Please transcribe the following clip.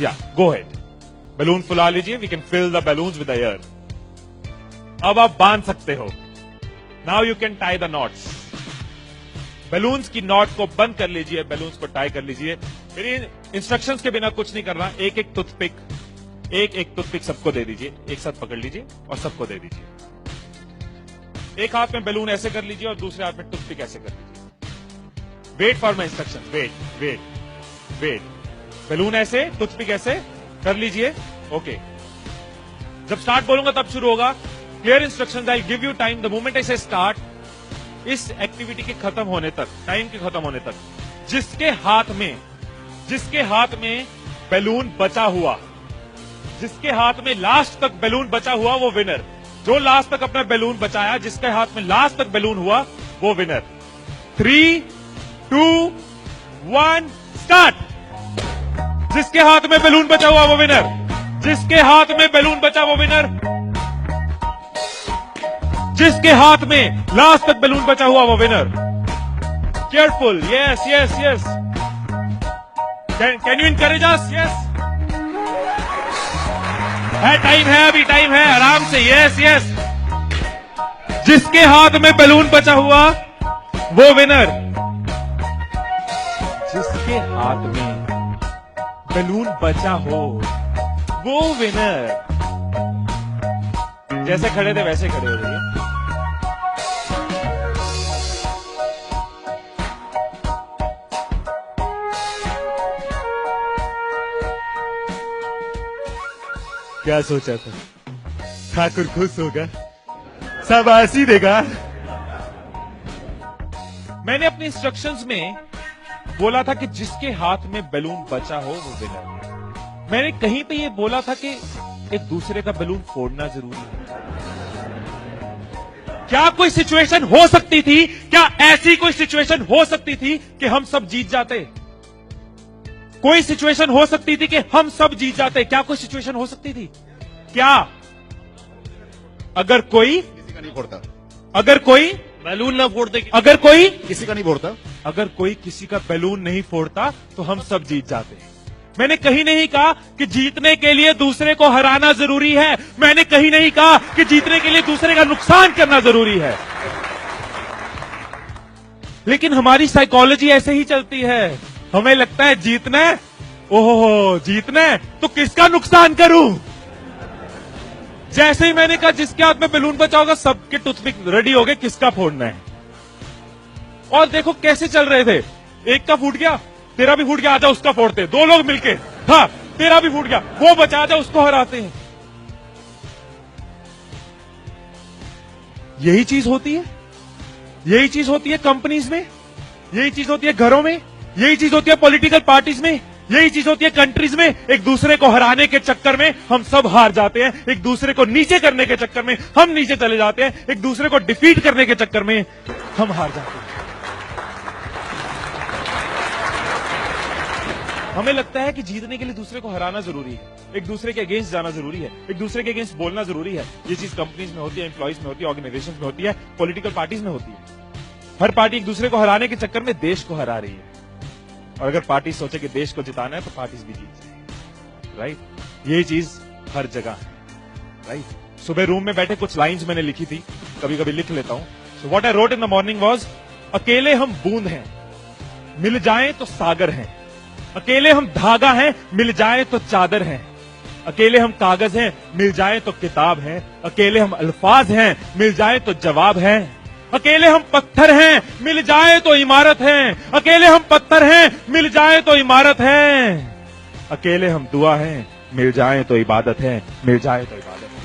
या गो head, balloon फुला लीजिए, we can fill the balloons with air. अब आप बांध सकते हो। Now you can tie the knots. Balloons की नॉट को बंद कर लीजिए, बैलून्स को टाई कर लीजिए। मेरी इंस्ट्रक्शंस के बिना कुछ नहीं करना। एक एक टूथपिक सबको दे दीजिए, एक साथ पकड़ लीजिए और सबको दे दीजिए। एक हाथ में बैलून ऐसे कर लीजिए और दूसरे हाथ में टूथपिक ऐसे कर लीजिए। Wait for my instruction, wait. Balloon ऐसे, टूथपिक ऐसे कर लीजिए। ओके, जब स्टार्ट बोलूंगा तब शुरू होगा। Clear instructions, I give you time. The moment I से स्टार्ट, इस एक्टिविटी के खत्म होने तक, टाइम के खत्म होने तक, जिसके हाथ में बैलून बचा हुआ, जिसके हाथ में लास्ट तक बैलून बचा हुआ, वो विनर। जो लास्ट तक अपना बैलून बचाया, जिसके हाथ में लास्ट तक बैलून हुआ, वो विनर। 3, 2, 1 स्टार्ट। जिसके हाथ में बैलून बचा हुआ वो विनर, जिसके हाथ में बैलून बचा वो विनर, जिसके हाथ में लास्ट तक बैलून बचा हुआ वो winner. Careful, yes. Can you encourage us? Yes, time है, अभी टाइम है, आराम से। यस। जिसके हाथ में बैलून बचा हुआ वो विनर, जिसके हाथ में बैलून बचा हो वो विनर। जैसे खड़े थे वैसे खड़े हो जाइए। क्या सोचा था? ठाकुर खुश होगा, शाबाशी देगा। मैंने अपने इंस्ट्रक्शंस में बोला था कि जिसके हाथ में बैलून बचा हो वो विनर। मैंने कहीं पे ये बोला था कि एक दूसरे का बैलून फोड़ना जरूरी है। क्या कोई सिचुएशन हो सकती थी, क्या ऐसी कोई सिचुएशन हो सकती थी कि हम सब जीत जाते? कोई सिचुएशन हो सकती थी कि हम सब जीत जाते? क्या कोई सिचुएशन हो सकती थी? क्या? अगर कोई किसी का नहीं फोड़ता, अगर कोई बैलून ना फोड़ते, अगर कोई किसी का नहीं फोड़ता, अगर कोई किसी का बैलून नहीं फोड़ता तो हम सब जीत जाते। मैंने कहीं नहीं कहा कि जीतने के लिए दूसरे को हराना जरूरी है। मैंने कहीं नहीं कहा कि जीतने के लिए दूसरे का नुकसान करना जरूरी है। लेकिन हमारी साइकोलॉजी ऐसे ही चलती है। हमें लगता है जीतना है, ओहो जीतना है तो किसका नुकसान करूं। जैसे ही मैंने कहा जिसके हाथ में बैलून बचा होगा, सबके टूथपिक रेडी हो गए, किसका फोड़ना है। और देखो कैसे चल रहे थे। एक का फूट गया, तेरा भी फूट गया, आजा उसका फोड़ते। दो लोग मिलके, हाँ तेरा भी फूट गया, वो बचा, आजा उसको हराते हैं। यही चीज होती है, यही चीज होती है कंपनीज में, यही चीज होती है घरों में, यही चीज होती है पॉलिटिकल पार्टीज में, यही चीज होती है कंट्रीज में। एक दूसरे को हराने के चक्कर में हम सब हार जाते हैं, एक दूसरे को नीचे करने के चक्कर में हम नीचे चले जाते हैं, एक दूसरे को डिफीट करने के चक्कर में हम हार जाते हैं। हमें लगता है कि जीतने के लिए दूसरे को हराना जरूरी है, एक दूसरे के अगेंस्ट जाना जरूरी है, एक दूसरे के अगेंस्ट बोलना जरूरी है। ये चीज कंपनीज में होती है, एम्प्लॉइज में होती है, ऑर्गेनाइजेशन में होती है, पॉलिटिकल पार्टीज में होती है। हर पार्टी एक दूसरे को हराने के चक्कर में देश को हरा रही है। और अगर पार्टी सोचे कि देश को जिताना है तो पार्टीज भी जीत जाएगी, राइट। यही चीज हर जगह है, राइट। सुबह रूम में बैठे कुछ लाइंस मैंने लिखी थी, कभी कभी लिख लेता हूं। So what I wrote in the morning was, अकेले हम बूंद हैं, मिल जाएं तो सागर हैं। अकेले हम धागा हैं, मिल जाए तो चादर हैं। अकेले हम कागज हैं, मिल जाए तो किताब हैं। अकेले हम अल्फाज हैं, मिल जाए तो जवाब हैं। अकेले हम पत्थर हैं, मिल जाए तो इमारत हैं। अकेले हम पत्थर हैं, मिल जाए तो इमारत हैं। अकेले हम दुआ हैं, मिल जाए तो इबादत है, मिल जाए तो इबादत है।